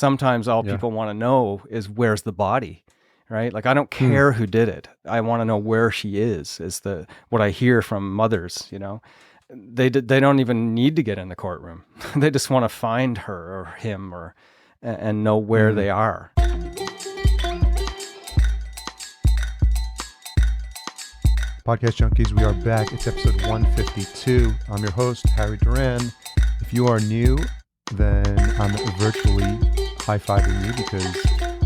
sometimes all Yeah. people want to know is where's the body, right? Like, I don't care who did it. I want to know where she is what I hear from mothers, They don't even need to get in the courtroom. They just want to find her or him and know where they are. Podcast Junkies, we are back. It's episode 152. I'm your host, Harry Duran. If you are new, then I'm virtually high-fiving you because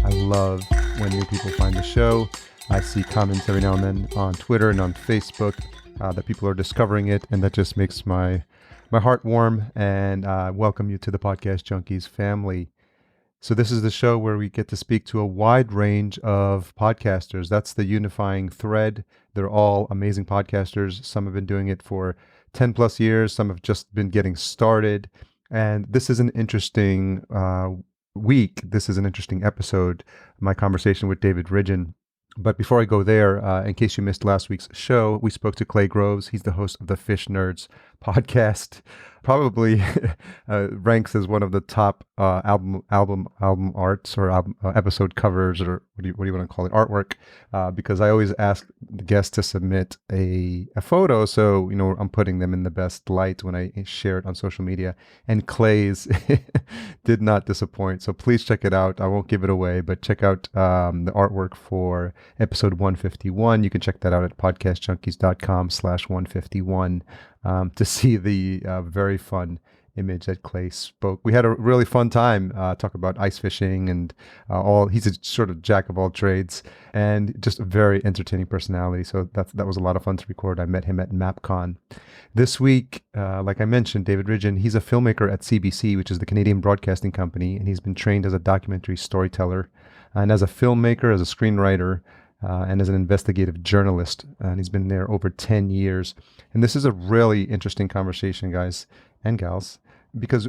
I love when new people find the show. I see comments every now and then on Twitter and on Facebook that people are discovering it, and that just makes my heart warm, and welcome you to the Podcast Junkies family. So this is the show where we get to speak to a wide range of podcasters. That's the unifying thread. They're all amazing podcasters. Some have been doing it for 10 plus years. Some have just been getting started. And this is an interesting week. This is an interesting episode, my conversation with David Ridgen. But before I go there, in case you missed last week's show, we spoke to Clay Groves. He's the host of the Fish Nerds podcast. Probably ranks as one of the top album arts or episode covers, or what do you want to call it, artwork, because I always ask the guests to submit a photo, so I'm putting them in the best light when I share it on social media. And Clay's did not disappoint, so please check it out. I won't give it away, but check out the artwork for episode 151. You can check that out at podcastjunkies.com/151 to see the very fun image that Clay spoke. We had a really fun time talk about ice fishing and he's a sort of jack of all trades and just a very entertaining personality. So that was a lot of fun to record. I met him at MapCon. This week, like I mentioned, David Ridgen, he's a filmmaker at CBC, which is the Canadian Broadcasting Company, and he's been trained as a documentary storyteller and as a filmmaker, as a screenwriter, and as an investigative journalist. And he's been there over 10 years. And this is a really interesting conversation, guys and gals, because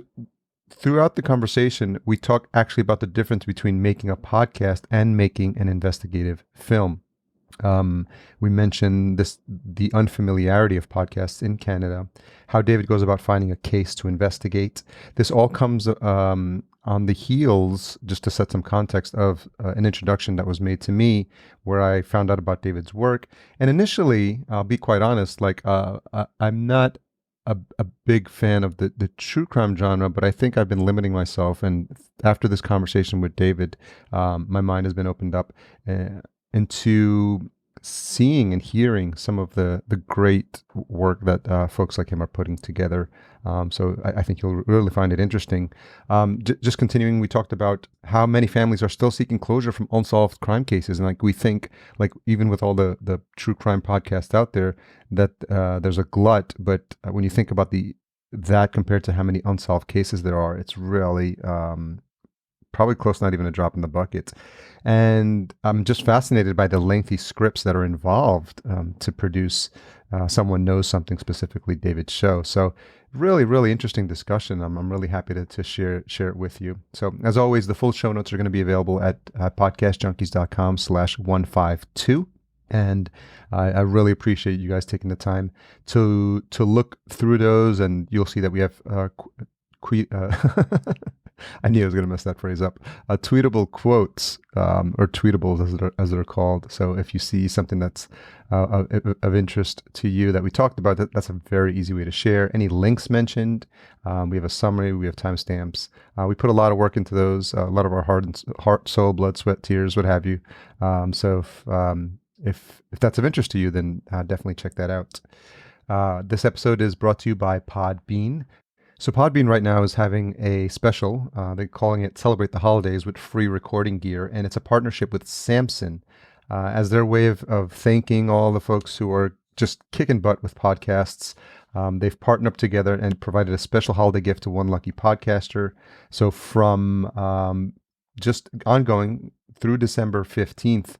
throughout the conversation, we talk actually about the difference between making a podcast and making an investigative film. We mentioned the unfamiliarity of podcasts in Canada, how David goes about finding a case to investigate. This all comes on the heels, just to set some context, of an introduction that was made to me where I found out about David's work. And initially, I'll be quite honest, I'm not a big fan of the true crime genre, but I think I've been limiting myself. And after this conversation with David, my mind has been opened up into seeing and hearing some of the great work that folks like him are putting together. So I think you'll really find it interesting. Just continuing, we talked about how many families are still seeking closure from unsolved crime cases. And we think, even with all the true crime podcasts out there, that there's a glut. But when you think about that compared to how many unsolved cases there are, it's really probably close, not even a drop in the bucket. And I'm just fascinated by the lengthy scripts that are involved to produce Someone Knows Something, specifically David's show. So really, really interesting discussion. I'm really happy to share it with you. So as always, the full show notes are going to be available at podcastjunkies.com/152. And I really appreciate you guys taking the time to look through those, and you'll see that we have I knew I was going to mess that phrase up. Tweetable quotes, or tweetables as they're called. So if you see something that's of interest to you that we talked about, that's a very easy way to share. Any links mentioned, we have a summary, we have timestamps. We put a lot of work into those, a lot of our heart, soul, blood, sweat, tears, what have you. So if that's of interest to you, then definitely check that out. This episode is brought to you by Podbean. So Podbean right now is having a special. They're calling it Celebrate the Holidays with free recording gear, and it's a partnership with Samson as their way of thanking all the folks who are just kicking butt with podcasts. They've partnered up together and provided a special holiday gift to one lucky podcaster. So from just ongoing through December 15th,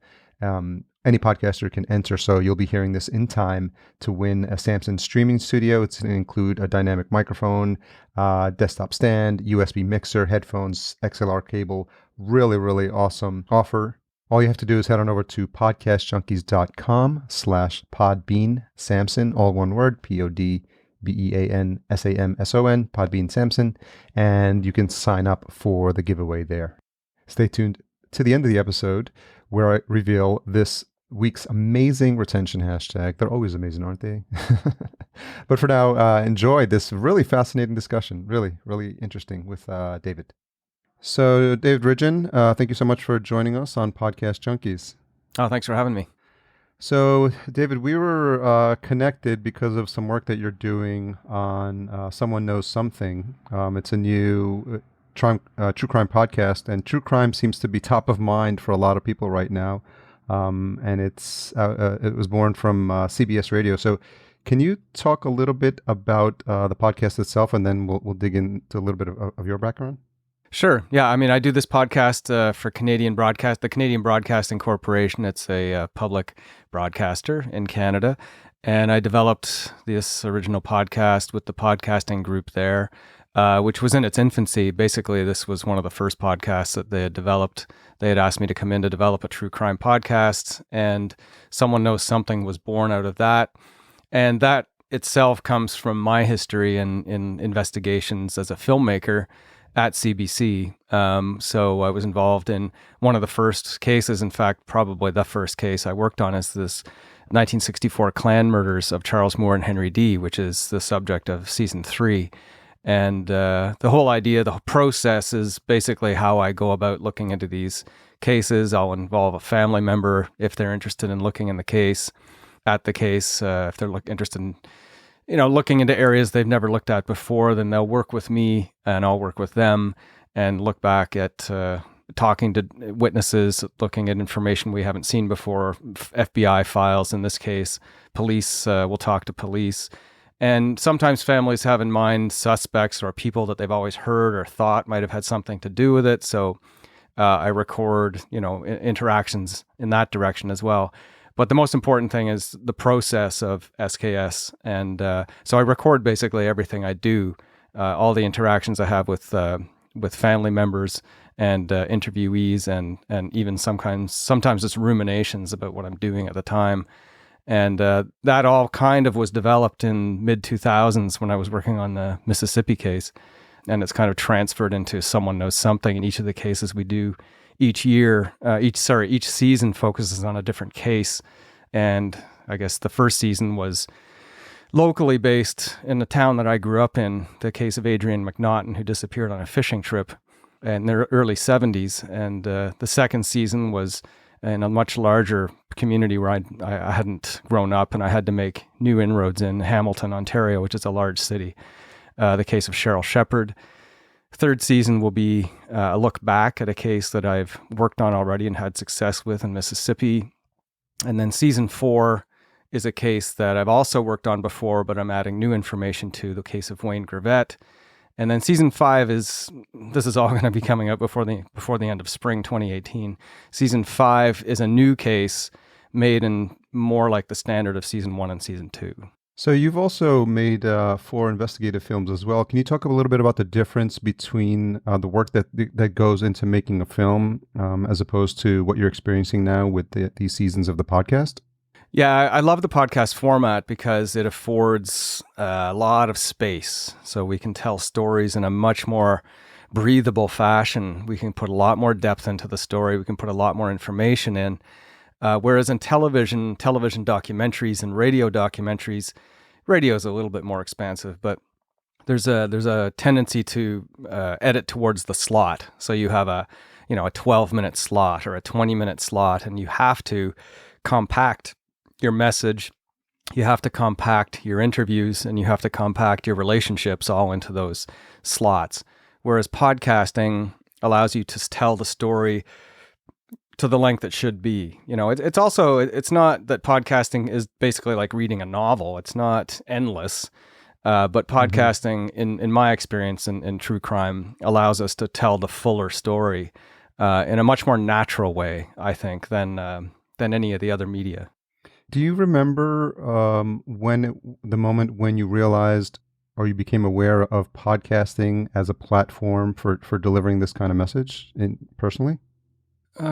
any podcaster can enter. So you'll be hearing this in time to win a Samson streaming studio. It's going to include a dynamic microphone, desktop stand, USB mixer, headphones, XLR cable. Really, really awesome offer. All you have to do is head on over to podcastjunkies.com/podbean Samson, all one word, BeanSamson, Podbean Samson, and you can sign up for the giveaway there. Stay tuned to the end of the episode where I reveal this week's amazing retention hashtag. They're always amazing, aren't they? But for now, enjoy this really fascinating discussion. Really, really interesting with David. So, David Ridgen, thank you so much for joining us on Podcast Junkies. Oh, thanks for having me. So, David, we were connected because of some work that you're doing on Someone Knows Something. It's a new true crime podcast, and true crime seems to be top of mind for a lot of people right now. And it was born from CBS Radio. So, can you talk a little bit about the podcast itself, and then we'll dig into a little bit of your background? Sure. Yeah. I mean, I do this podcast for the Canadian Broadcasting Corporation. It's a public broadcaster in Canada. And I developed this original podcast with the podcasting group there, which was in its infancy. Basically, this was one of the first podcasts that they had developed. They had asked me to come in to develop a true crime podcast, and Someone Knows Something was born out of that. And that itself comes from my history in investigations as a filmmaker at CBC. So I was involved in one of the first cases, in fact, probably the first case I worked on is this 1964 Klan murders of Charles Moore and Henry D., which is the subject of season 3. And the whole idea, the whole process is basically how I go about looking into these cases. I'll involve a family member if they're interested in looking in the case, if they're interested in looking into areas they've never looked at before, then they'll work with me and I'll work with them and look back at talking to witnesses, looking at information we haven't seen before, FBI files in this case. Police, will talk to police. And sometimes families have in mind suspects or people that they've always heard or thought might have had something to do with it. So I record, interactions in that direction as well. But the most important thing is the process of SKS. And so I record basically everything I do, all the interactions I have with family members and interviewees, and even sometimes it's ruminations about what I'm doing at the time. And that all kind of was developed in mid-2000s when I was working on the Mississippi case. And it's kind of transferred into Someone Knows Something in each of the cases we do. Each season focuses on a different case. And I guess the first season was locally based in the town that I grew up in, the case of Adrian McNaughton, who disappeared on a fishing trip in the early 70s. And the second season was in a much larger community where I hadn't grown up, and I had to make new inroads in Hamilton, Ontario, which is a large city. The case of Cheryl Shepard. Third season will be a look back at a case that I've worked on already and had success with in Mississippi. And then season 4 is a case that I've also worked on before, but I'm adding new information to, the case of Wayne Gravett. And then season 5 this is all going to be coming out before the end of spring 2018. Season 5 is a new case made in more like the standard of season 1 and season 2. So you've also made 4 investigative films as well. Can you talk a little bit about the difference between the work that goes into making a film as opposed to what you're experiencing now with these seasons of the podcast? Yeah, I love the podcast format because it affords a lot of space. So we can tell stories in a much more breathable fashion. We can put a lot more depth into the story. We can put a lot more information in. Whereas in television documentaries and radio documentaries, radio is a little bit more expansive, but there's a tendency to edit towards the slot. So you have a 12-minute slot or a 20-minute slot, and you have to compact your message, you have to compact your interviews, and you have to compact your relationships all into those slots. Whereas podcasting allows you to tell the story to the length it should be. It's not that podcasting is basically like reading a novel. It's not endless. But podcasting, in my experience in true crime, allows us to tell the fuller story in a much more natural way, I think, than any of the other media. Do you remember the moment when you realized or you became aware of podcasting as a platform for delivering this kind of message personally? Do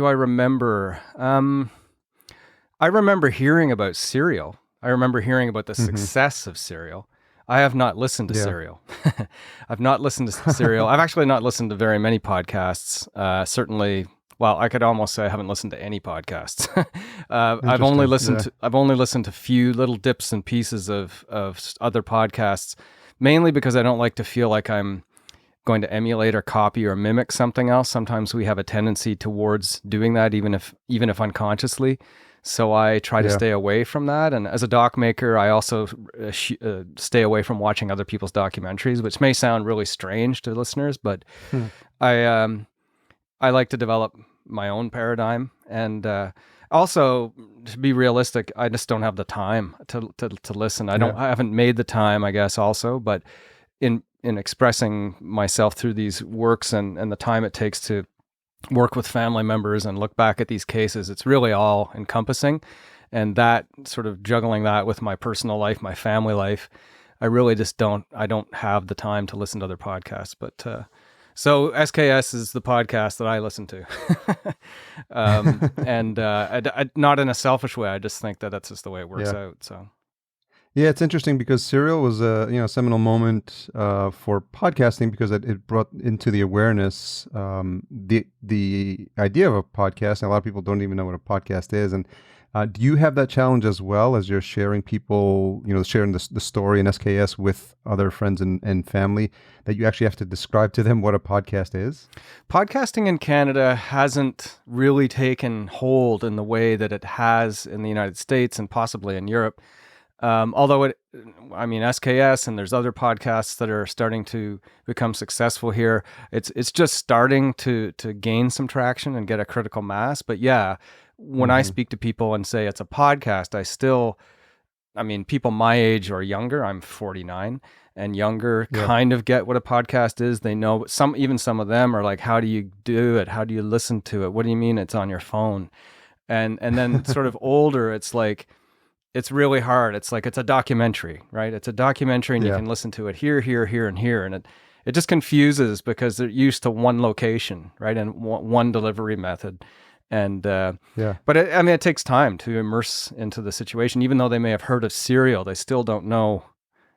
I remember? I remember hearing about Serial. I remember hearing about the success of Serial. I have not listened to Yeah. Serial. I've not listened to Serial. I've actually not listened to very many podcasts. Certainly, well, I could almost say I haven't listened to any podcasts. I've only listened Yeah. to few little dips and pieces of other podcasts, mainly because I don't like to feel like I'm going to emulate or copy or mimic something else. Sometimes we have a tendency towards doing that, even if unconsciously. So I try to Yeah. stay away from that. And as a doc maker, I also stay away from watching other people's documentaries, which may sound really strange to listeners, but Hmm. I like to develop my own paradigm. And also, to be realistic, I just don't have the time to listen. I haven't made the time, I guess, also, but in expressing myself through these works and the time it takes to work with family members and look back at these cases, it's really all encompassing. And that sort of juggling that with my personal life, my family life, I really just don't have the time to listen to other podcasts. But so SKS is the podcast that I listen to. And I, not in a selfish way. I just think that that's just the way it works out. So. Yeah, it's interesting because Serial was a seminal moment for podcasting because it brought into the awareness the idea of a podcast. And a lot of people don't even know what a podcast is. And do you have that challenge as well as you're sharing sharing the story in SKS with other friends and family, that you actually have to describe to them what a podcast is? Podcasting in Canada hasn't really taken hold in the way that it has in the United States and possibly in Europe. Although SKS and there's other podcasts that are starting to become successful here. It's just starting to gain some traction and get a critical mass. But yeah, when I speak to people and say it's a podcast, people my age or younger, I'm 49 and younger, kind of get what a podcast is. They know some of them are like, how do you do it? How do you listen to it? What do you mean it's on your phone? And then sort of older, it's like, it's really hard. It's like, it's a documentary, right? It's a documentary and you can listen to it here, here, here, and here. And it just confuses because they're used to one location, right? And one delivery method. And, but it takes time to immerse into the situation. Even though they may have heard of Serial, they still don't know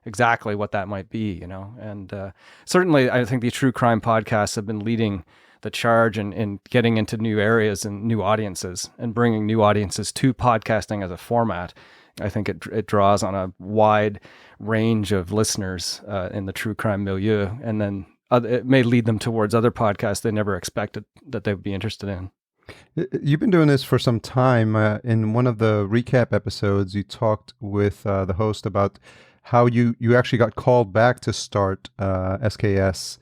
exactly what that might be, And certainly I think the true crime podcasts have been leading the charge in getting into new areas and new audiences and bringing new audiences to podcasting as a format. I think it draws on a wide range of listeners in the true crime milieu, and then it may lead them towards other podcasts they never expected that they would be interested in. You've been doing this for some time. In one of the recap episodes, you talked with the host about how you actually got called back to start SKS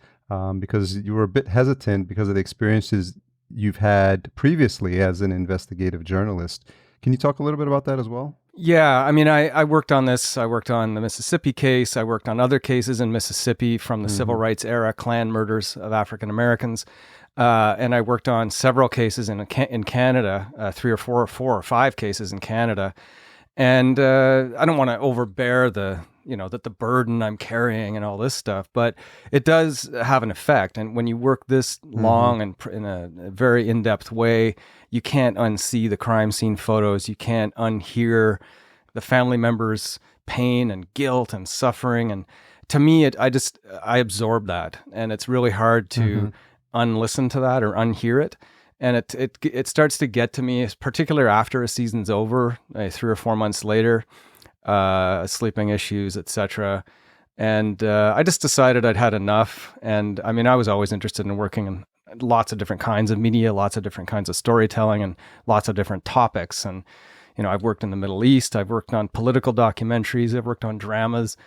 because you were a bit hesitant because of the experiences you've had previously as an investigative journalist. Can you talk a little bit about that as well? Yeah, I worked on this. I worked on the Mississippi case. I worked on other cases in Mississippi from the civil rights era, Klan murders of African Americans. And I worked on several cases in Canada, 3 or 4 or 5 cases in Canada. And I don't want to overbear the burden I'm carrying and all this stuff, but it does have an effect. And when you work this long and in a very in-depth way, you can't unsee the crime scene photos. You can't unhear the family members' pain and guilt and suffering. And to me, I absorb that, and it's really hard to unlisten to that or unhear it. And it starts to get to me, particularly after a season's over, 3 or 4 months later, sleeping issues, etc. And I just decided I'd had enough. And I was always interested in working in lots of different kinds of media, lots of different kinds of storytelling, and lots of different topics. And I've worked in the Middle East, I've worked on political documentaries, I've worked on dramas,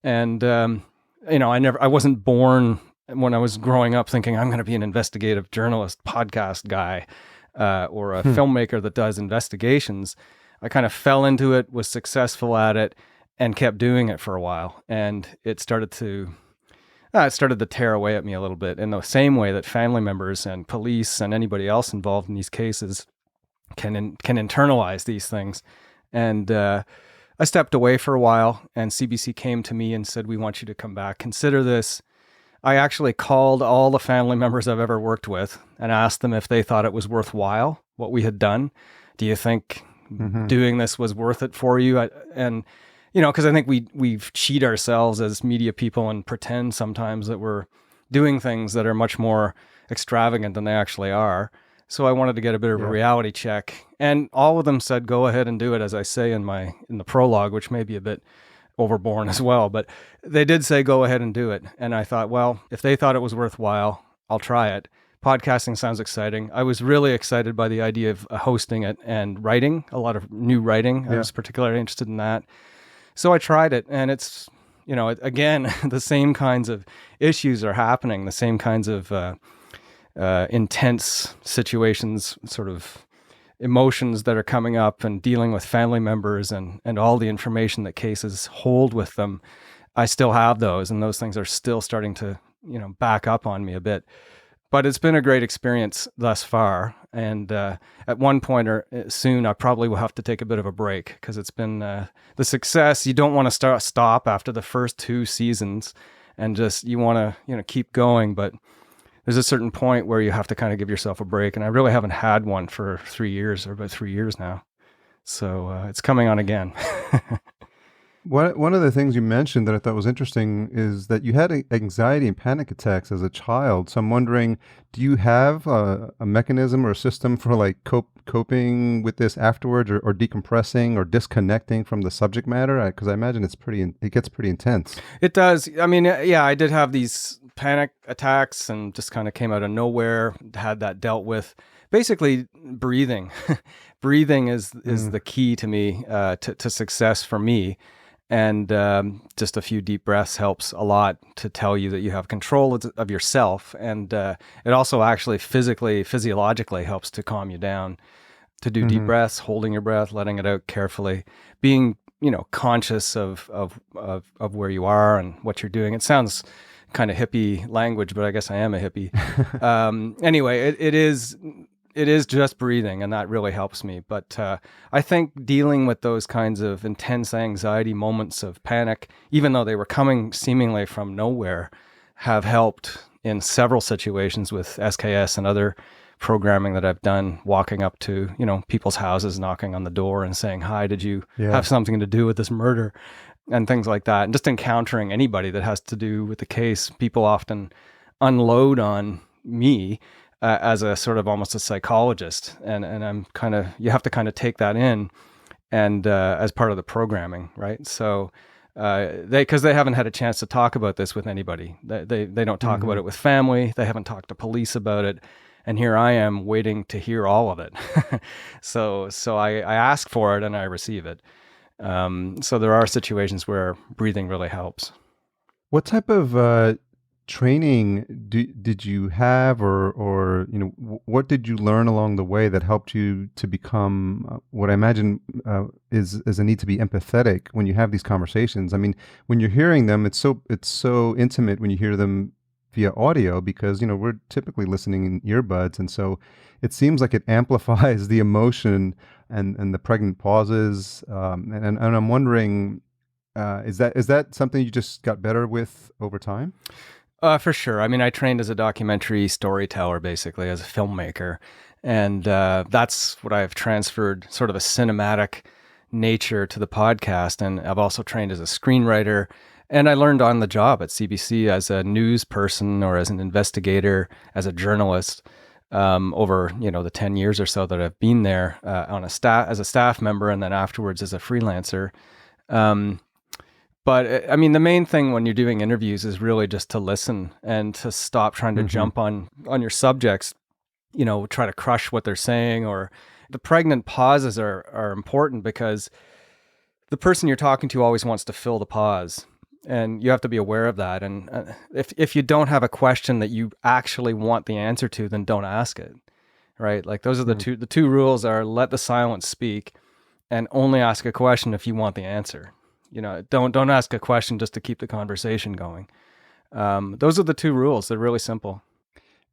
and I wasn't born when I was growing up thinking I'm going to be an investigative journalist, podcast guy, or a filmmaker that does investigations. I kind of fell into it, was successful at it, and kept doing it for a while. And it started to tear away at me a little bit, in the same way that family members and police and anybody else involved in these cases can internalize these things. And I stepped away for a while, and CBC came to me and said, "We want you to come back. Consider this." I actually called all the family members I've ever worked with and asked them if they thought it was worthwhile, what we had done. Do you think doing this was worth it for you? And because I think we cheat ourselves as media people and pretend sometimes that we're doing things that are much more extravagant than they actually are. So I wanted to get a bit of a reality check, and all of them said, "Go ahead and do it," as I say in the prologue, which may be a bit overborne as well, but they did say, "Go ahead and do it." And I thought, well, if they thought it was worthwhile, I'll try it. Podcasting sounds exciting. I was really excited by the idea of hosting it and writing, a lot of new writing. I was particularly interested in that. So I tried it, and it's, again, the same kinds of issues are happening, the same kinds of intense situations, sort of emotions that are coming up, and dealing with family members and all the information that cases hold with them. I still have those, and those things are still starting to, back up on me a bit. But it's been a great experience thus far. And at one point or soon, I probably will have to take a bit of a break, because it's been the success. You don't want to stop after the first 2 seasons, and just, you want to, keep going. But there's a certain point where you have to kind of give yourself a break. And I really haven't had one for 3 years, or about 3 years now. So it's coming on again. One of the things you mentioned that I thought was interesting is that you had anxiety and panic attacks as a child. So I'm wondering, do you have a mechanism or a system for like coping with this afterwards, or decompressing or disconnecting from the subject matter? Because I imagine it gets pretty intense. It does. I mean, yeah, I did have these panic attacks, and just kind of came out of nowhere, had that dealt with. Basically, breathing. Breathing is the key to me, to success for me. And just a few deep breaths helps a lot to tell you that you have control of yourself. And it also actually physiologically helps to calm you down, to do deep breaths, holding your breath, letting it out carefully, being, conscious of where you are and what you're doing. It sounds kind of hippie language, but I guess I am a hippie. Anyway, it is just breathing, and that really helps me. But I think dealing with those kinds of intense anxiety moments of panic, even though they were coming seemingly from nowhere, have helped in several situations with SKS and other programming that I've done, walking up to, people's houses, knocking on the door and saying, "Hi, did you have something to do with this murder?" and things like that. And just encountering anybody that has to do with the case. People often unload on me as a sort of almost a psychologist, and I'm you have to kind of take that in, and as part of the programming, right? So because they haven't had a chance to talk about this with anybody, they don't talk about it with family, they haven't talked to police about it, and here I am waiting to hear all of it. so I ask for it and I receive it. So there are situations where breathing really helps. What type of training did you have, or what did you learn along the way that helped you to become what I imagine is a need to be empathetic when you have these conversations? I mean, when you're hearing them, it's so intimate when you hear them via audio, because we're typically listening in earbuds, and so it seems like it amplifies the emotion and the pregnant pauses. And I'm wondering, is that something you just got better with over time? For sure. I mean, I trained as a documentary storyteller, basically, as a filmmaker. And that's what I've transferred, sort of a cinematic nature to the podcast. And I've also trained as a screenwriter. And I learned on the job at CBC as a news person, or as an investigator, as a journalist, over the 10 years or so that I've been there as a staff member, and then afterwards as a freelancer. But I mean, the main thing when you're doing interviews is really just to listen and to stop trying to jump on your subjects, try to crush what they're saying. Or the pregnant pauses are important, because the person you're talking to always wants to fill the pause, and you have to be aware of that. And if you don't have a question that you actually want the answer to, then don't ask it, right? Like those are the two rules are: let the silence speak, and only ask a question if you want the answer. Don't ask a question just to keep the conversation going. Those are the 2 rules. They're really simple.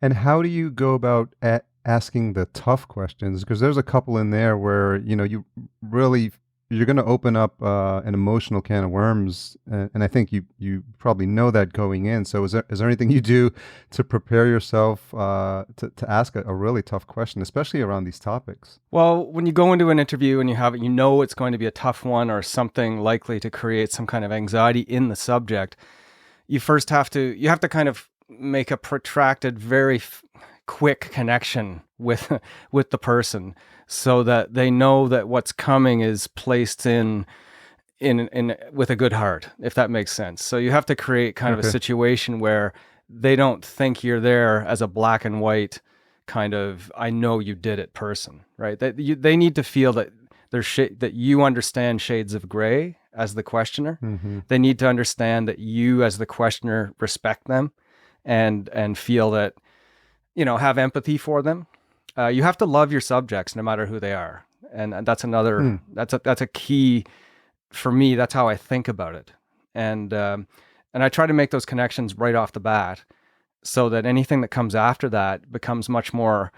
And how do you go about asking the tough questions? Because there's a couple in there where, you really you're going to open up an emotional can of worms, and I think you probably know that going in. So is there anything you do to prepare yourself to ask a really tough question, especially around these topics? Well, when you go into an interview and you know it's going to be a tough one or something likely to create some kind of anxiety in the subject, you have to kind of make a protracted, very quick connection with with the person, so that they know that what's coming is placed in with a good heart, if that makes sense. So you have to create kind of a situation where they don't think you're there as a black and white kind of I know you did it person, right? They need to feel that that you understand shades of gray as the questioner. They need to understand that you as the questioner respect them and feel that, have empathy for them. You have to love your subjects no matter who they are. And that's another, that's a key for me. That's how I think about it. And I try to make those connections right off the bat so that anything that comes after that becomes much more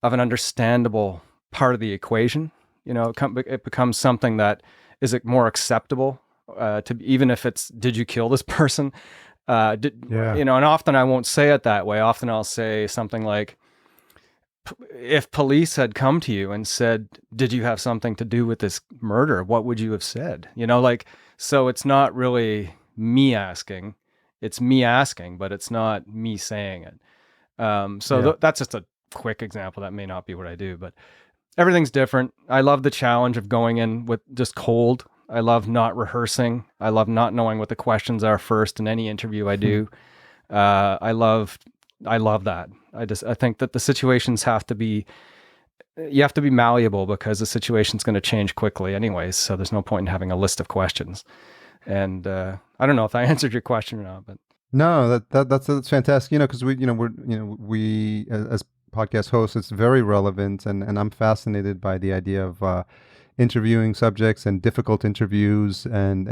of an understandable part of the equation. It becomes something that is more acceptable to, even if it's, did you kill this person? And often I won't say it that way. Often I'll say something like, if police had come to you and said, did you have something to do with this murder? What would you have said? So it's not really me asking, it's me asking, but it's not me saying it. That's just a quick example. That may not be what I do, but everything's different. I love the challenge of going in with just cold. I love not rehearsing. I love not knowing what the questions are first in any interview I do. I love that. I think that the situations you have to be malleable because the situation's going to change quickly anyways. So there's no point in having a list of questions. And I don't know if I answered your question or not, but no, that's fantastic. Because we as podcast hosts, it's very relevant, and I'm fascinated by the idea of interviewing subjects and difficult interviews, and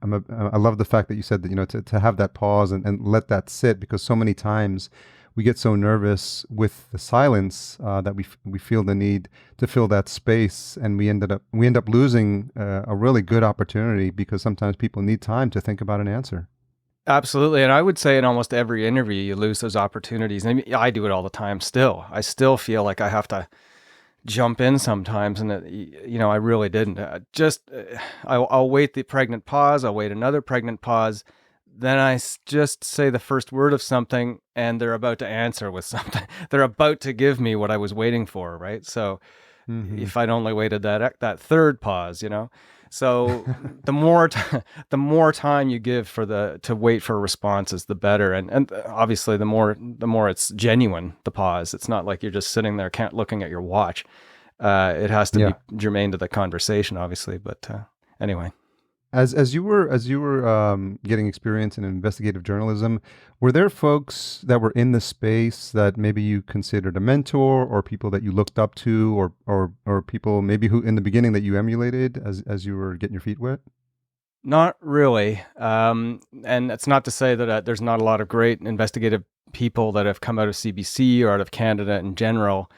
I love the fact that you said that to have that pause and let that sit, because so many times we get so nervous with the silence that we feel the need to fill that space, and we end up losing a really good opportunity, because sometimes people need time to think about an answer. Absolutely. And I would say in almost every interview, you lose those opportunities. And I do it all the time still. I still feel like I have to jump in sometimes. And, I really didn't. I'll wait the pregnant pause. I'll wait another pregnant pause. Then I just say the first word of something and they're about to answer with something. They're about to give me what I was waiting for, right? So if I'd only waited that third pause, So the more time you give to wait for responses, the better. And obviously the more it's genuine, the pause. It's not like you're just sitting there looking at your watch. It has to be germane to the conversation, obviously. But anyway. As you were getting experience in investigative journalism, were there folks that were in the space that maybe you considered a mentor, or people that you looked up to, or people maybe who in the beginning that you emulated as you were getting your feet wet? Not really. And it's not to say that there's not a lot of great investigative people that have come out of CBC or out of Canada in general.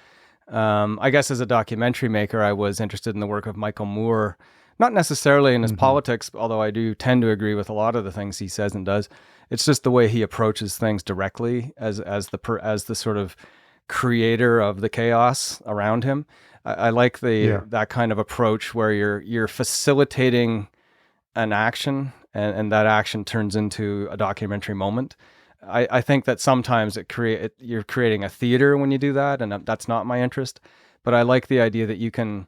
I guess as a documentary maker, I was interested in the work of Michael Moore. Not necessarily in his politics, although I do tend to agree with a lot of the things he says and does. It's just the way he approaches things directly as the sort of creator of the chaos around him. I like that kind of approach where you're facilitating an action and that action turns into a documentary moment. I think that sometimes you're creating a theater when you do that, and that's not my interest. But I like the idea that you can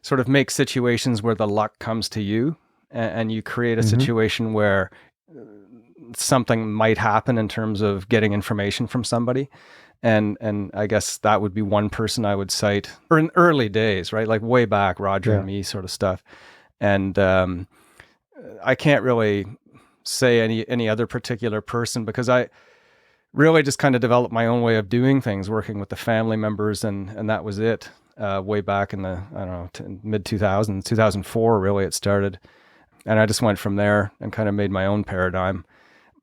sort of make situations where the luck comes to you, and you create a situation where something might happen in terms of getting information from somebody. And I guess that would be one person I would cite, or in early days, right? Like way back, Roger and me sort of stuff. And I can't really say any other particular person, because I really just kind of developed my own way of doing things, working with the family members, and that was it. Way back in the, mid 2000s, 2004, really it started. And I just went from there and kind of made my own paradigm.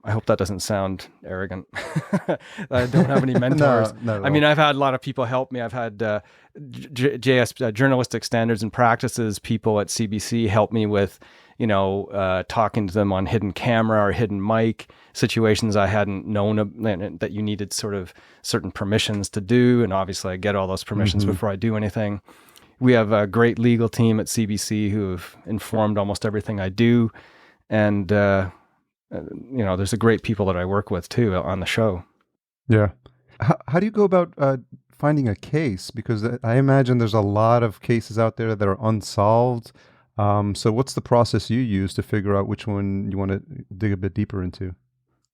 I hope that doesn't sound arrogant. I don't have any mentors. No, not at I mean, all. I've had a lot of people help me. I've had JS Journalistic Standards and Practices people at CBC help me with, talking to them on hidden camera or hidden mic situations I hadn't known that you needed sort of certain permissions to do. And obviously I get all those permissions before I do anything. We have a great legal team at CBC who have informed almost everything I do. And, there's a great people that I work with too on the show. Yeah. How do you go about finding a case? Because I imagine there's a lot of cases out there that are unsolved. So what's the process you use to figure out which one you want to dig a bit deeper into?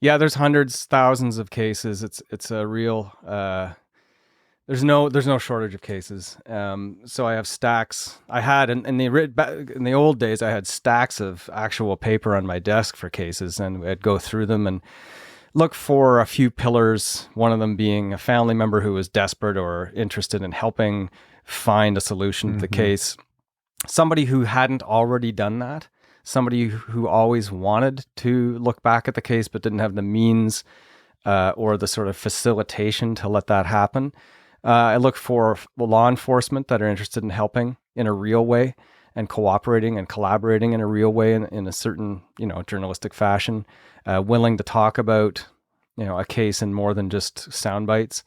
Yeah, there's hundreds, thousands of cases. It's a real, there's no shortage of cases. So I have stacks. I had in the old days, I had stacks of actual paper on my desk for cases, and I'd go through them and look for a few pillars. One of them being a family member who was desperate or interested in helping find a solution to the case. Somebody who hadn't already done that. Somebody who always wanted to look back at the case but didn't have the means or the sort of facilitation to let that happen. I look for law enforcement that are interested in helping in a real way and cooperating and collaborating in a real way in a certain, journalistic fashion, willing to talk about, a case in more than just sound bites.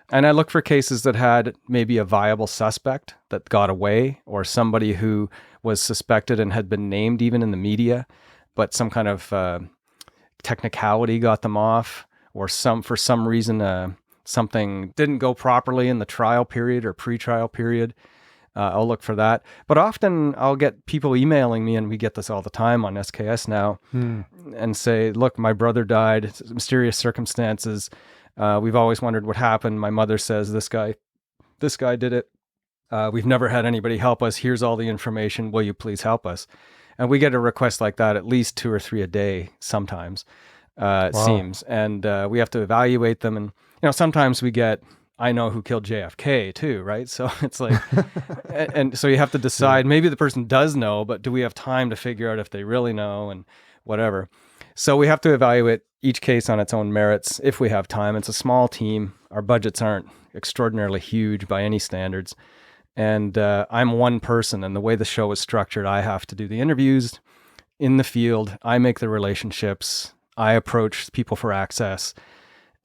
And I look for cases that had maybe a viable suspect that got away, or somebody who was suspected and had been named even in the media, but some kind of technicality got them off, or for some reason something didn't go properly in the trial period or pre-trial period. I'll look for that. But often I'll get people emailing me, and we get this all the time on SKS now, and say, look, my brother died, it's mysterious circumstances. We've always wondered what happened. My mother says this guy did it. We've never had anybody help us. Here's all the information. Will you please help us? And we get a request like that at least 2 or 3 a day sometimes, it seems. And we have to evaluate them. And, sometimes we get, I know who killed JFK too, right? So it's like, and so you have to decide, maybe the person does know, but do we have time to figure out if they really know and whatever? So we have to evaluate each case on its own merits if we have time. It's a small team. Our budgets aren't extraordinarily huge by any standards. And I'm one person, and the way the show is structured, I have to do the interviews in the field. I make the relationships. I approach people for access.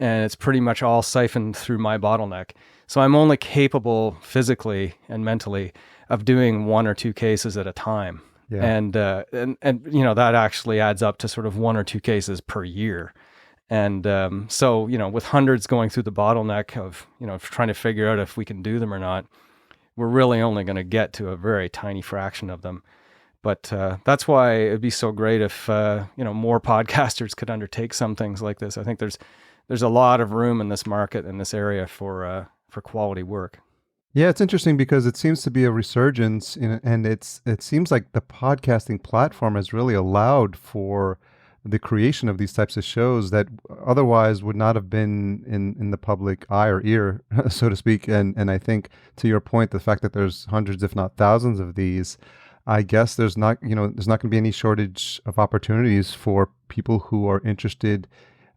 And it's pretty much all siphoned through my bottleneck. So I'm only capable physically and mentally of doing 1 or 2 cases at a time. Yeah. And that actually adds up to sort of 1 or 2 cases per year. And so, with hundreds going through the bottleneck of, trying to figure out if we can do them or not, we're really only going to get to a very tiny fraction of them. But that's why it'd be so great if, more podcasters could undertake some things like this. I think there's a lot of room in this market, in this area for quality work. Yeah, it's interesting because it seems to be a resurgence, and it seems like the podcasting platform has really allowed for the creation of these types of shows that otherwise would not have been in the public eye or ear, so to speak. And I think, to your point, the fact that there's hundreds, if not thousands, of these, I guess there's not going to be any shortage of opportunities for people who are interested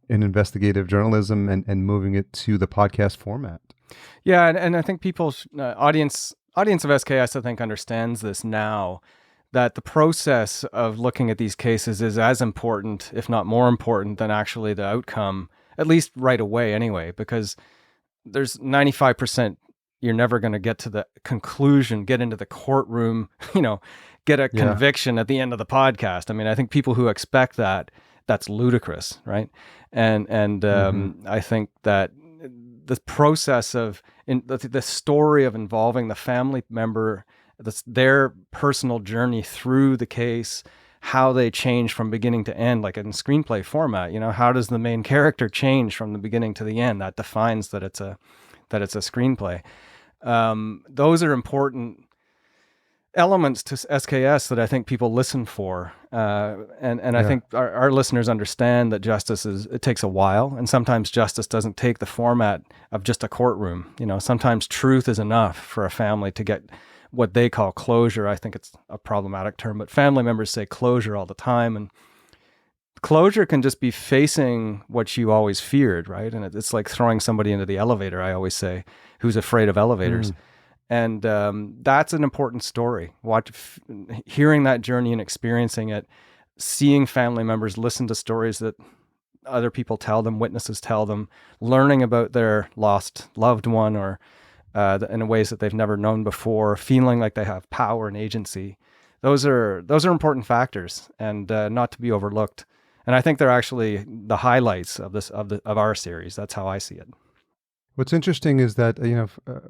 in investigative journalism and moving it to the podcast format. Yeah, and I think people's audience of SKS, I think, understands this now, that the process of looking at these cases is as important, if not more important, than actually the outcome, at least right away anyway, because there's 95% you're never going to get to the conclusion, get into the courtroom, get a conviction at the end of the podcast. I mean, I think people who expect that's ludicrous, right? And I think that the process of the story of involving the family member, their personal journey through the case, how they change from beginning to end, like in screenplay format, how does the main character change from the beginning to the end? That defines that it's a screenplay. Those are important elements to SKS that I think people listen for. I think our listeners understand that it takes a while, and sometimes justice doesn't take the format of just a courtroom. Sometimes truth is enough for a family to get what they call closure. I think it's a problematic term, but family members say closure all the time. And Closure can just be facing what you always feared, right? And it's like throwing somebody into the elevator, I always say, who's afraid of elevators. And that's an important story. Hearing that journey and experiencing it, seeing family members listen to stories that other people tell them, witnesses tell them, learning about their lost loved one or in ways that they've never known before, feeling like they have power and agency. Those are important factors, and not to be overlooked. And I think they're actually the highlights of our series. That's how I see it. What's interesting is that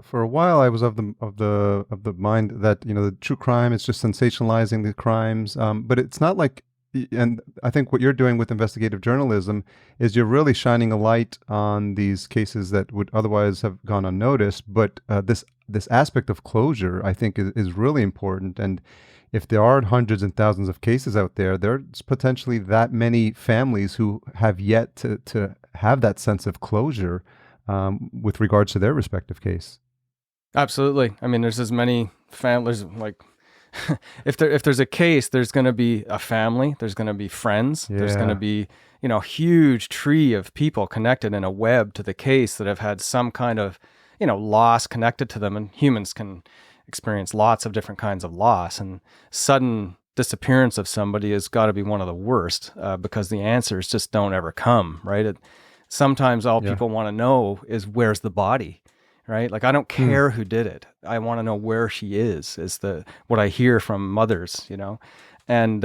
for a while I was of the mind that the true crime is just sensationalizing the crimes, but it's not like. And I think what you're doing with investigative journalism is you're really shining a light on these cases that would otherwise have gone unnoticed. But this aspect of closure, I think, is really important. And if there are hundreds and thousands of cases out there, there's potentially that many families who have yet to have that sense of closure with regards to their respective case. Absolutely. I mean, there's as many families like. If there's a case, there's going to be a family, there's going to be friends, there's going to be, huge tree of people connected in a web to the case that have had some kind of, loss connected to them. And humans can experience lots of different kinds of loss, and sudden disappearance of somebody has got to be one of the worst because the answers just don't ever come, right? Sometimes all people want to know is where's the body? Right? Like, I don't care who did it. I want to know where she is what I hear from mothers, and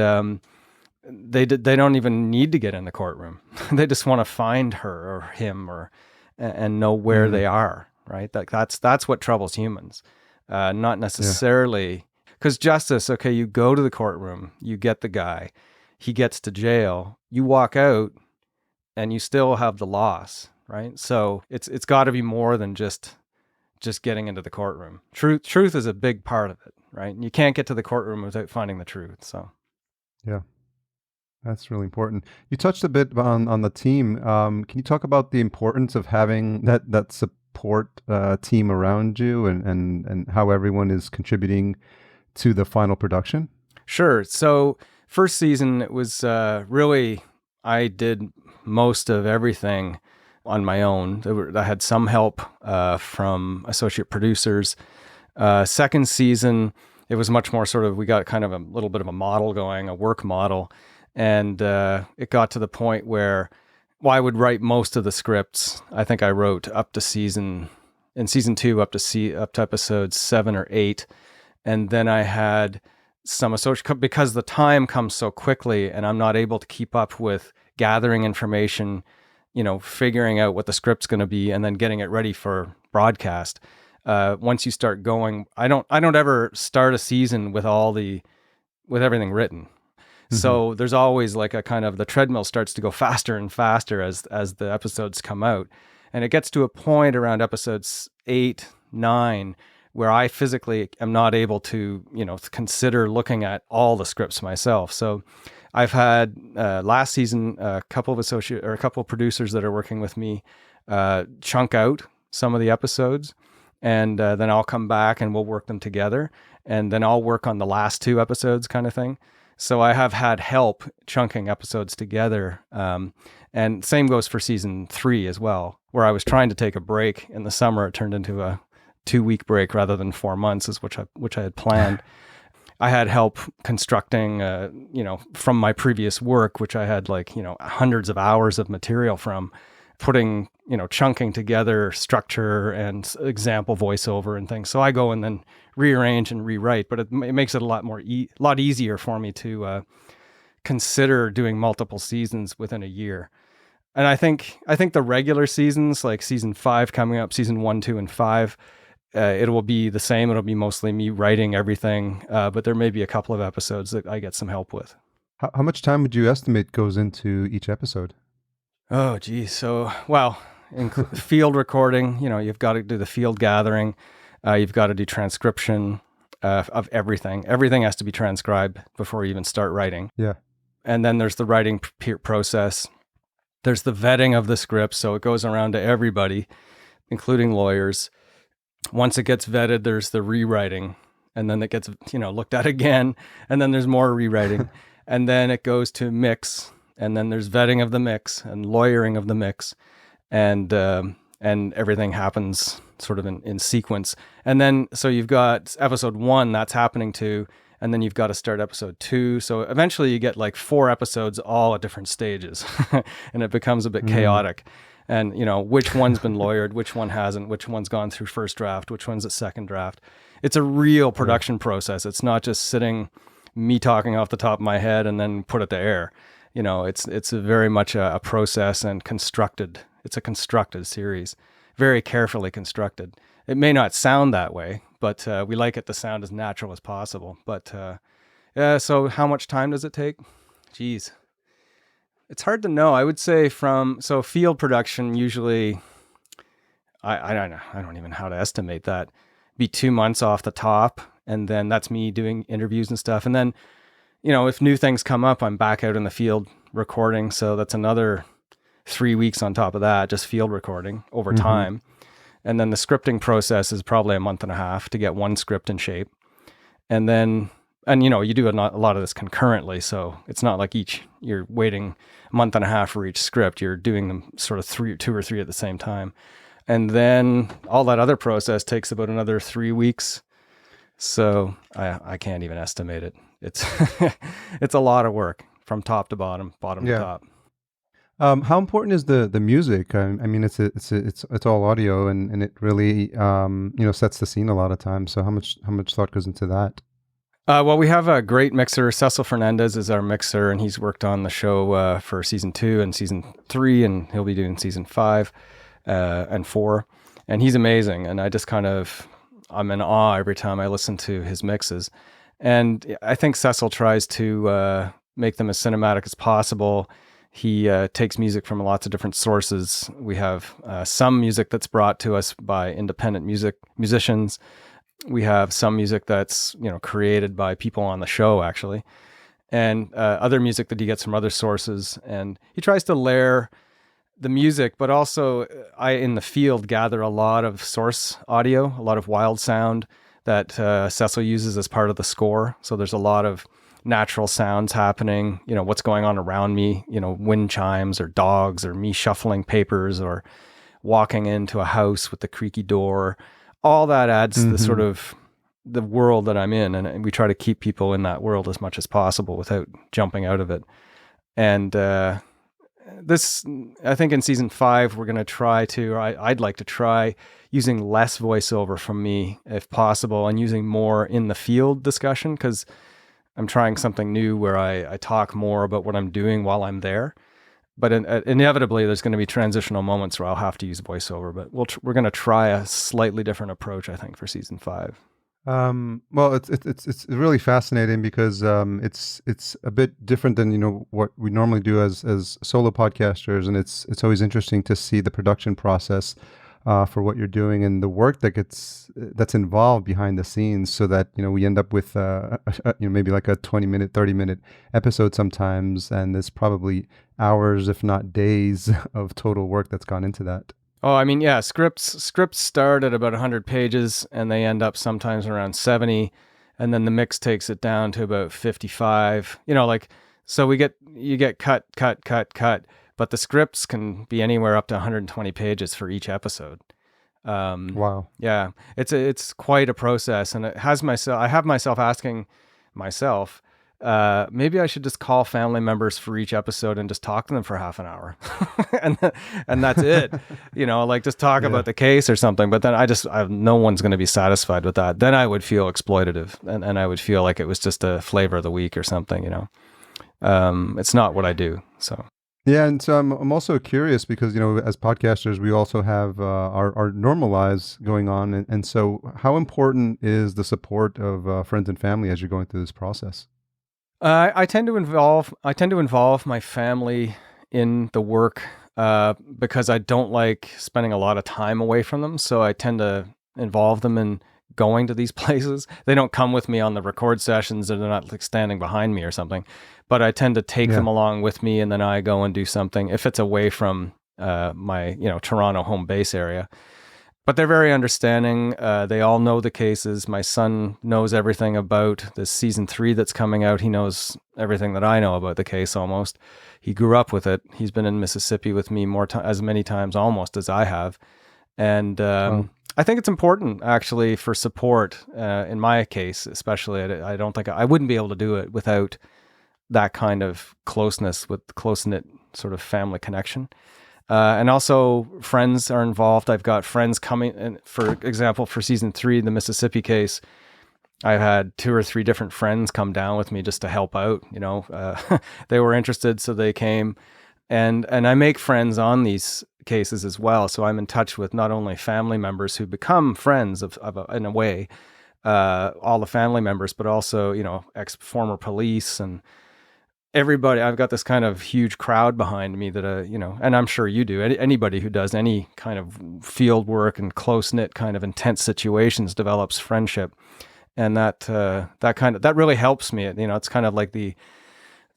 they don't even need to get in the courtroom. They just want to find her or him and know where they are, right? That's what troubles humans. Not necessarily, because justice, okay, you go to the courtroom, you get the guy, he gets to jail, you walk out and you still have the loss, right? So it's got to be more than just getting into the courtroom. Truth is a big part of it, right? And you can't get to the courtroom without finding the truth. So, yeah, that's really important. You touched a bit on the team. Can you talk about the importance of having that support team around you and how everyone is contributing to the final production? Sure. So first season, it was really, I did most of everything on my own. I had some help from associate producers. Second season, it was much more sort of, we got kind of a little bit of a model going, a work model. And it got to the point where, I would write most of the scripts. I think I wrote season 2 up to episodes 7 or 8. And then I had some associate, because the time comes so quickly and I'm not able to keep up with gathering information, figuring out what the script's going to be and then getting it ready for broadcast. Once you start going, I don't ever start a season with everything written. Mm-hmm. So there's always like a kind of, the treadmill starts to go faster and faster as the episodes come out. And it gets to a point around episodes 8, 9, where I physically am not able to, consider looking at all the scripts myself. So I've had last season a couple of producers that are working with me chunk out some of the episodes, and then I'll come back and we'll work them together, and then I'll work on the last 2 episodes kind of thing. So I have had help chunking episodes together, and same goes for season 3 as well, where I was trying to take a break in the summer. It turned into a 2-week break rather than 4 months, which I had planned. I had help constructing, from my previous work, which I had hundreds of hours of material from, putting, chunking together structure and example voiceover and things. So I go and then rearrange and rewrite, but it makes it a lot easier for me to consider doing multiple seasons within a year. And I think the regular seasons, like season 5 coming up, season 1, 2, and 5, it will be the same. It'll be mostly me writing everything, but there may be a couple of episodes that I get some help with. How much time would you estimate goes into each episode? Oh, geez. So, field recording, you've got to do the field gathering. You've got to do transcription of everything. Everything has to be transcribed before you even start writing. Yeah. And then there's the writing process. There's the vetting of the script. So it goes around to everybody, including lawyers. Once it gets vetted, there's the rewriting, and then it gets, looked at again, and then there's more rewriting, and then it goes to mix, and then there's vetting of the mix and lawyering of the mix, and everything happens sort of in sequence. And then so you've got episode 1 that's happening to, and then you've got to start episode 2. So eventually you get like 4 episodes all at different stages, and it becomes a bit chaotic. And which one's been lawyered, which one hasn't, which one's gone through first draft, which one's at second draft. It's a real production process. It's not just me talking off the top of my head and then put it to air. It's very much a process and constructed. It's a constructed series, very carefully constructed. It may not sound that way, but we like it to sound as natural as possible. But so how much time does it take? Geez, it's hard to know. I would say field production usually, I don't know. I don't even know how to estimate that. Be 2 months off the top, and then that's me doing interviews and stuff. And then, if new things come up, I'm back out in the field recording. So that's another 3 weeks on top of that, just field recording over time. And then the scripting process is probably a month and a half to get one script in shape. And then, you do a lot of this concurrently. So it's not like you're waiting a month and a half for each script. You're doing them sort of 2 or 3 at the same time. And then all that other process takes about another 3 weeks. So I can't even estimate it. It's it's a lot of work from top to bottom to top. How important is the music? I mean, it's all audio, and it really sets the scene a lot of times. So how much thought goes into that? Well, we have a great mixer. Cecil Fernandez is our mixer, and he's worked on the show for season 2 and season 3, and he'll be doing season 5 and 4. And he's amazing. And I'm in awe every time I listen to his mixes. And I think Cecil tries to make them as cinematic as possible. He takes music from lots of different sources. We have some music that's brought to us by independent musicians. We have some music that's created by people on the show, actually, and other music that he gets from other sources. And he tries to layer the music, but also I, in the field, gather a lot of source audio, a lot of wild sound that Cecil uses as part of the score. So there's a lot of natural sounds happening, what's going on around me, wind chimes or dogs or me shuffling papers or walking into a house with the creaky door. All that adds to the sort of the world that I'm in. And we try to keep people in that world as much as possible without jumping out of it. And this, I think in season 5, we're going to try to, or I'd like to try using less voiceover from me if possible and using more in the field discussion, because I'm trying something new where I talk more about what I'm doing while I'm there. But inevitably, there's going to be transitional moments where I'll have to use voiceover. But we're going to try a slightly different approach, I think, for season 5. Well, it's really fascinating because it's a bit different than what we normally do as solo podcasters, and it's always interesting to see the production process for what you're doing and the work that's involved behind the scenes, so that we end up with maybe like a 20-minute, 30-minute episode sometimes, and there's probably hours, if not days, of total work that's gone into that. Oh, I mean, yeah, scripts start at about 100 pages and they end up sometimes around 70, and then the mix takes it down to about 55. So you get cut, but the scripts can be anywhere up to 120 pages for each episode. Wow. Yeah, it's quite a process, and I have myself asking myself, maybe I should just call family members for each episode and just talk to them for half an hour, and that's it. Just talk about the case or something. But then no one's going to be satisfied with that. Then I would feel exploitative, and I would feel like it was just a flavor of the week or something. It's not what I do. So. Yeah, and so I'm also curious because as podcasters we also have our normal lives going on, and so how important is the support of friends and family as you're going through this process? I tend to involve my family in the work because I don't like spending a lot of time away from them. So I tend to involve them in going to these places. They don't come with me on the record sessions, or they're not like standing behind me or something. But I tend to take them along with me, and then I go and do something if it's away from my Toronto home base area. But they're very understanding. They all know the cases. My son knows everything about this season 3 that's coming out. He knows everything that I know about the case almost. He grew up with it. He's been in Mississippi with me as many times almost as I have. And I think it's important actually for support in my case, especially. I don't think I wouldn't be able to do it without that kind of closeness with close-knit sort of family connection. And also friends are involved. I've got friends coming, and for example, for season 3, the Mississippi case, I've had 2 or 3 different friends come down with me just to help out. They were interested, so they came, and I make friends on these cases as well. So I'm in touch with not only family members who become friends in a way, all the family members, but also former police and everybody. I've got this kind of huge crowd behind me that, and I'm sure you do. Anybody who does any kind of field work and close-knit kind of intense situations develops friendship. And that really helps me. It's kind of like the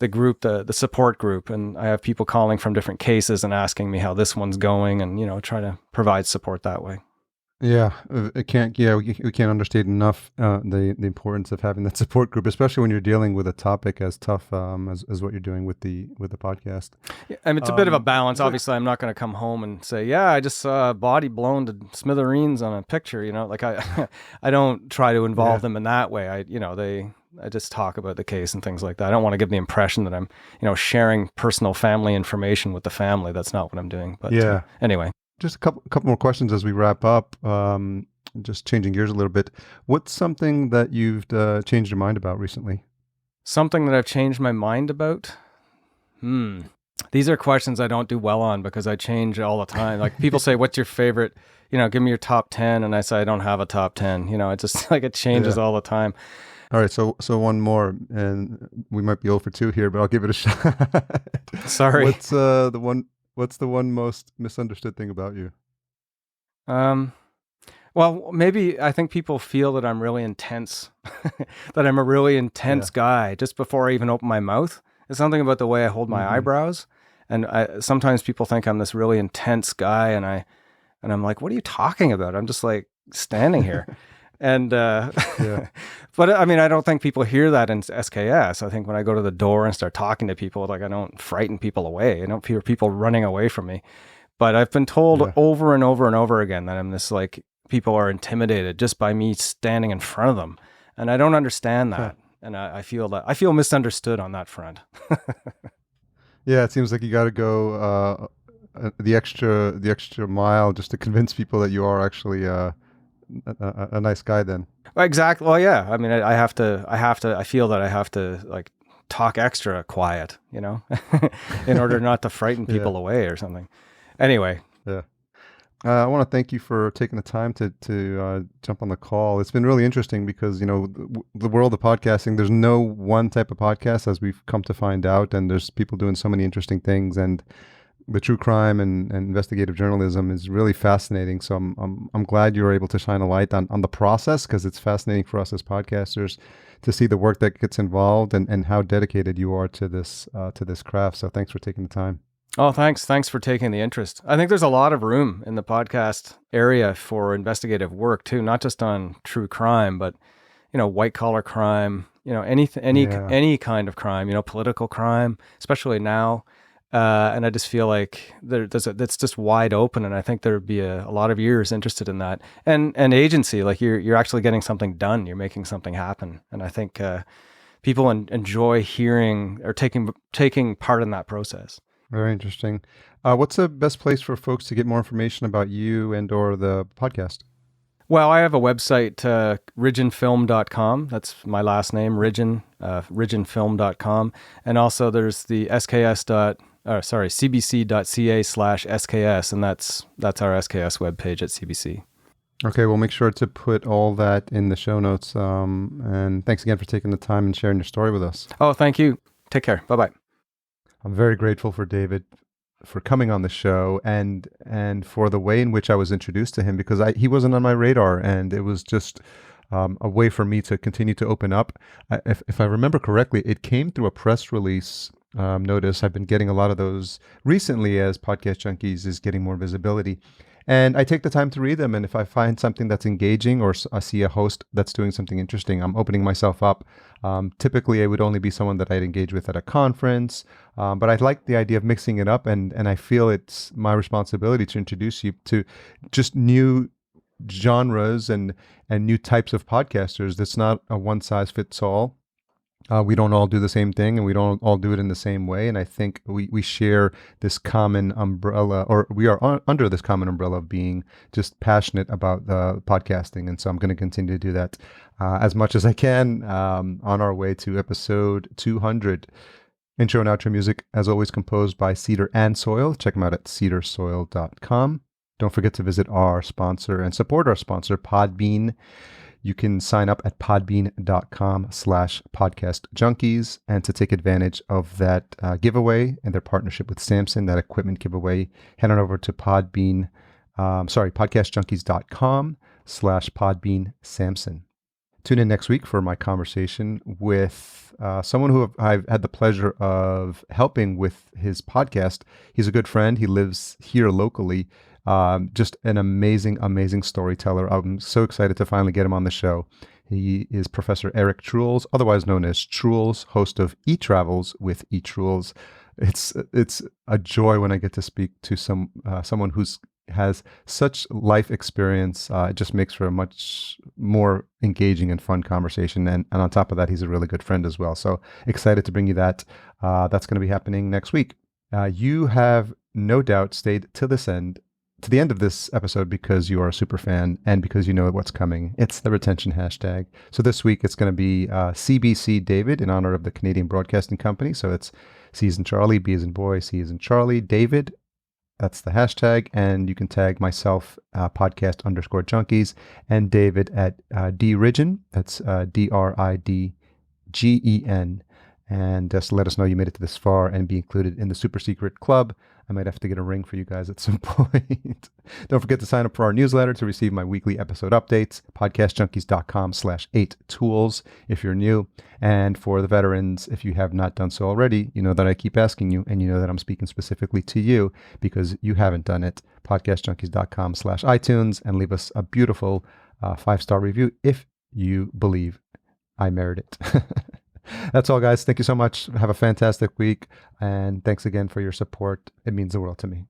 group, the support group. And I have people calling from different cases and asking me how this one's going and, try to provide support that way. Yeah, we can't understate enough the importance of having that support group, especially when you're dealing with a topic as tough as what you're doing with the podcast. Yeah, I mean, it's a bit of a balance. Obviously, I'm not going to come home and say, "Yeah, I just saw a body blown to smithereens on a picture." Like I don't try to involve them in that way. I just talk about the case and things like that. I don't want to give the impression that I'm sharing personal family information with the family. That's not what I'm doing. But anyway. Just a couple more questions as we wrap up. Just changing gears a little bit. What's something that you've changed your mind about recently? Something that I've changed my mind about? These are questions I don't do well on because I change all the time. Like people say, what's your favorite, give me your top 10. And I say, I don't have a top 10. It just like it changes all the time. All right. So one more, and we might be 0 for 2 here, but I'll give it a shot. Sorry. What's the one most misunderstood thing about you? Well, maybe I think people feel that I'm really intense, that I'm a really intense guy just before I even open my mouth. It's something about the way I hold my eyebrows. And sometimes people think I'm this really intense guy and I'm like, what are you talking about? I'm just like standing here. And, but I mean, I don't think people hear that in SKS. I think when I go to the door and start talking to people, like I don't frighten people away. I don't hear people running away from me, but I've been told over and over and over again that I'm this, like, people are intimidated just by me standing in front of them. And I don't understand that. And I feel misunderstood on that front. Yeah. It seems like you got to go, the extra mile just to convince people that you are actually, a nice guy then. Exactly. Well, yeah. I mean, I feel that I have to like talk extra quiet, in order not to frighten people away or something. Anyway. Yeah. I want to thank you for taking the time to jump on the call. It's been really interesting because, the world of podcasting, there's no one type of podcast, as we've come to find out, and there's people doing so many interesting things, and the true crime and investigative journalism is really fascinating. So I'm glad you were able to shine a light on the process, because it's fascinating for us as podcasters to see the work that gets involved and how dedicated you are to this craft. So thanks for taking the time. Oh, thanks. Thanks for taking the interest. I think there's a lot of room in the podcast area for investigative work too, not just on true crime, but white collar crime, any kind of crime, political crime, especially now. And I just feel like that's just wide open, and I think there would be a lot of ears interested in that, and agency. Like you're actually getting something done. You're making something happen, and I think people enjoy hearing or taking part in that process. Very interesting. What's the best place for folks to get more information about you and or the podcast? Well, I have a website, ridgenfilm.com. That's my last name, Ridgen, ridgenfilm.com, and also there's the cbc.ca/SKS, and that's our SKS webpage at CBC. Okay, we'll make sure to put all that in the show notes. And thanks again for taking the time and sharing your story with us. Oh, thank you. Take care. Bye-bye. I'm very grateful for David for coming on the show and for the way in which I was introduced to him, because he wasn't on my radar, and it was just a way for me to continue to open up. If I remember correctly, it came through a press release notice. I've been getting a lot of those recently as Podcast Junkies is getting more visibility. And I take the time to read them. And if I find something that's engaging or I see a host that's doing something interesting, I'm opening myself up. Typically, it would only be someone that I'd engage with at a conference. But I like the idea of mixing it up. And I feel it's my responsibility to introduce you to just new genres and new types of podcasters. That's not a one size fits all. We don't all do the same thing, and we don't all do it in the same way. And I think we share this common umbrella, or we are under this common umbrella of being just passionate about podcasting. And so I'm going to continue to do that as much as I can on our way to episode 200. Intro and outro music, as always, composed by Cedar and Soil. Check them out at cedarsoil.com. Don't forget to visit our sponsor and support our sponsor, Podbean. You can sign up at podbean.com/podcast junkies. And to take advantage of that giveaway and their partnership with Samson, that equipment giveaway, head on over to podcastjunkies.com/podbean Samson. Tune in next week for my conversation with someone who I've had the pleasure of helping with his podcast. He's a good friend. He lives here locally. Just an amazing, amazing storyteller. I'm so excited to finally get him on the show. He is Professor Eric Truels, otherwise known as Truels, host of E-Travels with E-Truels. It's a joy when I get to speak to someone who's has such life experience. It just makes for a much more engaging and fun conversation. And on top of that, he's a really good friend as well. So excited to bring you that. That's going to be happening next week. You have no doubt stayed to the end of this episode because you are a super fan and because you know what's coming. It's the retention hashtag. So this week it's going to be CBC David in honor of the Canadian Broadcasting Company. So it's C as in Charlie, B as in boy, C as in Charlie, David. That's the hashtag. And you can tag myself, podcast_junkies, and David at D Ridgen. That's DRIDGEN. And just let us know you made it to this far and be included in the super secret club. I might have to get a ring for you guys at some point. Don't forget to sign up for our newsletter to receive my weekly episode updates, podcastjunkies.com/8tools if you're new. And for the veterans, if you have not done so already, you know that I keep asking you, and you know that I'm speaking specifically to you because you haven't done it. Podcastjunkies.com/iTunes, and leave us a beautiful 5-star review if you believe I merit it. That's all, guys. Thank you so much. Have a fantastic week. And thanks again for your support. It means the world to me.